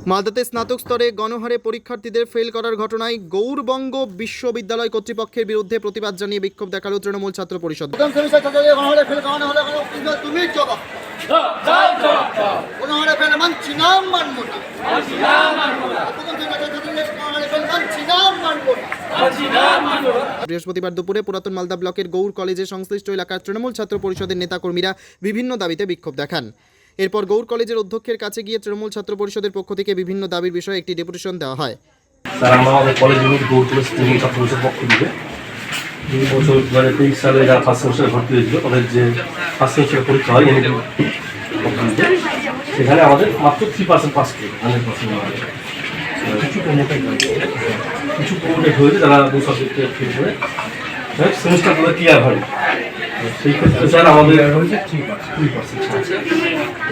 মালদাতে স্নাতক স্তরে গণহারে পরীক্ষার্থীদের ফেল করার ঘটনায় গৌরবঙ্গ বিশ্ববিদ্যালয় কর্তৃপক্ষের বিরুদ্ধে প্রতিবাদ জানিয়ে বিক্ষোভ দেখালো তৃণমূল ছাত্র পরিষদ। বৃহস্পতিবার দুপুরে পুরাতন মালদা ব্লকের গৌর কলেজে সংশ্লিষ্ট এলাকার তৃণমূল ছাত্র পরিষদের নেতাকর্মীরা বিভিন্ন দাবিতে বিক্ষোভ দেখান। এরপর গৌর কলেজের অধ্যক্ষের কাছে গিয়ে তৃণমূল ছাত্র পরিষদের পক্ষ থেকে বিভিন্ন দাবির বিষয়ে একটি ডেপুটেশন দেওয়া হয়। আমাদের কলেজে গৌর কলেজ তৃণমূল ছাত্র পরিষদের পক্ষ থেকে 2023 সালে যারা ফার্স্ট সেমিস্টারে ভর্তি হয়েছিল তাদের যে ফার্স্ট সেমিস্টারের পরীক্ষা হয় সেখানে আমাদের মাত্র 3% পাস করে 100% কিছু প্রোডাক্ট হয়েছে যারা 2 সাবজেক্টে ফেল করে সেমিস্টারগুলো ক্লিয়ার হয়। সেই ক্ষেত্রে স্যার আমাদের হয়েছে 3%।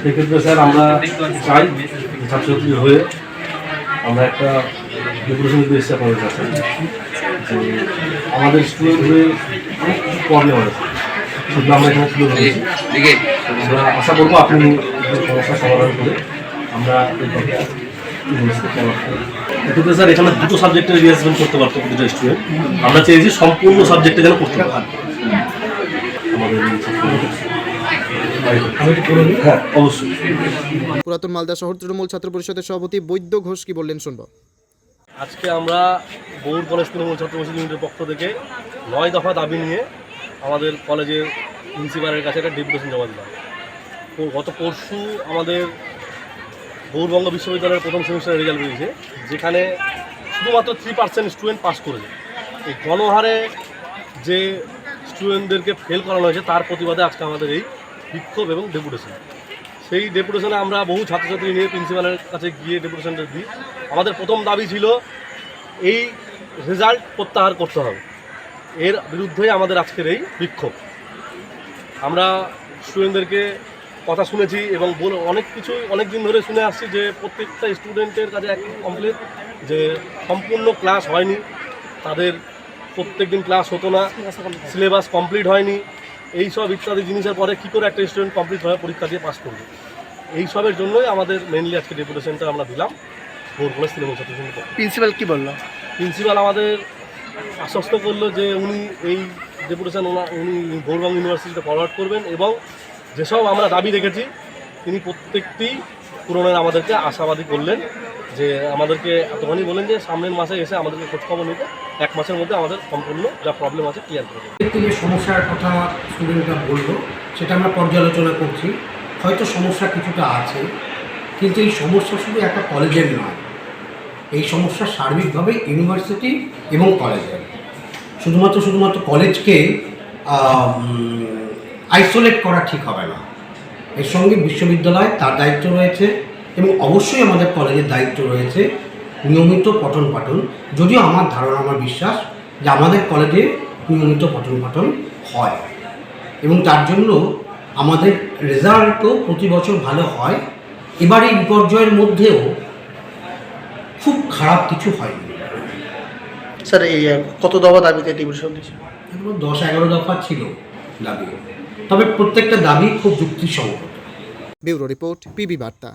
সেই ক্ষেত্রে স্যার আমরা চাই ছাত্রছাত্রী হয়ে আমরা একটা ডেপুটেশন দিতে এসেছি আপনাদের কাছে যে আমাদের স্টুডেন্ট হয়ে অনেক কিছু প্রবলেম হয়েছে, সেগুলো আমরা এখানে তুলে ধরেছি। আমরা আশা করবো আপনি সমস্যার সমাধান করে আমরা কিন্তু স্যার এখানে 2টো সাবজেক্টে রিহার্সাল করতে পারতো প্রতিটা স্টুডেন্ট। আমরা চেয়েছি সম্পূর্ণ সাবজেক্টে যেন করতে পারে আমাদের। হ্যাঁ, অবশ্যই। পুরাতন মালদা শহর তৃণমূল ছাত্র পরিষদের সভাপতি বৈদ্য ঘোষ কি বললেন শুনব। আজকে আমরা গৌর কলেজ তৃণমূল ছাত্র পরিষদ ইউনিটের পক্ষ থেকে 9 দফা দাবি নিয়ে আমাদের কলেজের প্রিন্সিপালের কাছে একটা ডেপুটেশন জমা দিলাম। গত পরশু আমাদের গৌরবঙ্গ বিশ্ববিদ্যালয়ের প্রথম সেমিস্টারের রেজাল্ট বেরিয়েছে, যেখানে শুধুমাত্র 3% স্টুডেন্ট পাস করেছে। এই গণহারে যে স্টুডেন্টদেরকে ফেল করানো হয়েছে তার প্রতিবাদে আজকে আমাদের এই বিক্ষোভ এবং ডেপুটেশন। সেই ডেপুটেশনে আমরা বহু ছাত্রছাত্রী নিয়ে প্রিন্সিপালের কাছে গিয়ে ডেপুটেশনটা দিই। আমাদের প্রথম দাবি ছিল এই রেজাল্ট প্রত্যাহার করতে হবে, এর বিরুদ্ধেই আমাদের আজকের এই বিক্ষোভ। আমরা স্টুডেন্টদেরকে কথা শুনেছি এবং অনেক কিছু অনেক দিন ধরে শুনে আসছি যে প্রত্যেকটা স্টুডেন্টের কাছে এক কমপ্লেন যে সম্পূর্ণ ক্লাস হয়নি, তাদের প্রত্যেক দিন ক্লাস হতো না, সিলেবাস কমপ্লিট হয়নি, এইসব ইত্যাদি জিনিসের পরে কী করে একটা স্টুডেন্ট কমপ্লিট হয়ে পরীক্ষা দিয়ে পাস করবে। এইসবের জন্যই আমাদের মেনলি আজকে ডেপুটেশনটা আমরা দিলাম গৌর কলেজ তৃণমূল ছাত্র পরিষদ। প্রিন্সিপাল কী বললো? প্রিন্সিপাল আমাদের আশ্বস্ত করলো যে উনি এই ডেপুটেশন উনি গৌরবঙ্গ ইউনিভার্সিটিতে ফরওয়ার্ড করবেন এবং যেসব আমরা দাবি রেখেছি তিনি প্রত্যেকটি পূরণের আমাদেরকে আশাবাদী করলেন। যে আমাদেরকে এতখানি বলেন যে সামনের মাসে এসে আমাদেরকে খোঁজখবর নিতে 1 মাসের মধ্যে আমাদের সম্পূর্ণ যা প্রবলেম আছে ক্লিয়ার করবে। যে সমস্যার কথা স্টুডেন্টরা বললো সেটা আমরা পর্যালোচনা করছি। হয়তো সমস্যা কিছুটা আছে, কিন্তু এই সমস্যা শুধু একটা কলেজের নয়, এই সমস্যা সার্বিকভাবে ইউনিভার্সিটি এবং কলেজের। শুধুমাত্র কলেজকে আইসোলেট করা ঠিক হবে না। এর সঙ্গে বিশ্ববিদ্যালয় তার দায়িত্ব রয়েছে এবং অবশ্যই আমাদের কলেজের দায়িত্ব রয়েছে নিয়মিত পঠন পাঠন। যদিও আমার ধারণা, আমার বিশ্বাস যে আমাদের কলেজে নিয়মিত পঠন পাঠন হয় এবং তার জন্য আমাদের রেজাল্টও প্রতি বছর ভালো হয়। এবার এই বিপর্যয়ের মধ্যেও খুব খারাপ কিছু হয়নি। স্যার এই কত দফা দাবিতে ডেপুটেশন দিয়েছে? 10-11 দফা ছিল দাবি, তবে প্রত্যেকটা দাবি খুব যুক্তিসঙ্গত। ব্যুরো রিপোর্ট, পিবি বার্তা।